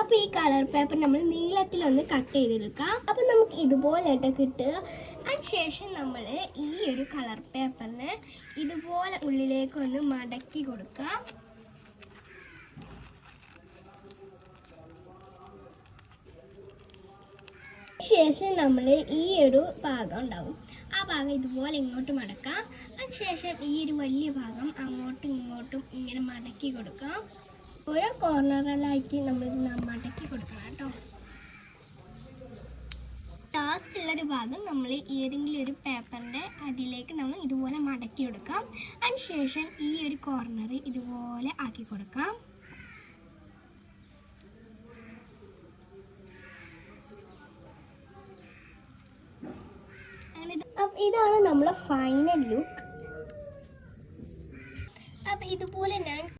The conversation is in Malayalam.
അപ്പോൾ ഈ കളർ പേപ്പർ നമ്മൾ നീളത്തിലൊന്ന് കട്ട് ചെയ്തെടുക്കാം. അപ്പോൾ നമുക്ക് ഇതുപോലെ കിട്ടുക. അതിനുശേഷം നമ്മൾ ഈ ഒരു കളർ പേപ്പറിനെ ഇതുപോലെ ഉള്ളിലേക്കൊന്ന് മടക്കി കൊടുക്കാം. ശേഷം നമ്മൾ ഈ ഒരു ഭാഗം ഉണ്ടാവും, ആ ഭാഗം ഇതുപോലെ ഇങ്ങോട്ട് മടക്കാം. അതിനുശേഷം ഈ ഒരു വലിയ ഭാഗം അങ്ങോട്ടും ഇങ്ങോട്ടും ഇങ്ങനെ മടക്കി കൊടുക്കാം. ഓരോ കോർണറിലായിട്ട് നമ്മൾ മടക്കി കൊടുക്കണം കേട്ടോ. ലാസ്റ്റുള്ളൊരു ഭാഗം നമ്മൾ ഏതെങ്കിലും ഒരു പേപ്പറിൻ്റെ അടിയിലേക്ക് നമ്മൾ ഇതുപോലെ മടക്കി കൊടുക്കാം. അതിനുശേഷം ഈ ഒരു കോർണർ ഇതുപോലെ ആക്കി കൊടുക്കാം. ഇതാണ് നമ്മളെ ഫൈനൽ ലുക്ക്. അപ്പോൾ ഇതുപോലെ ഞാൻ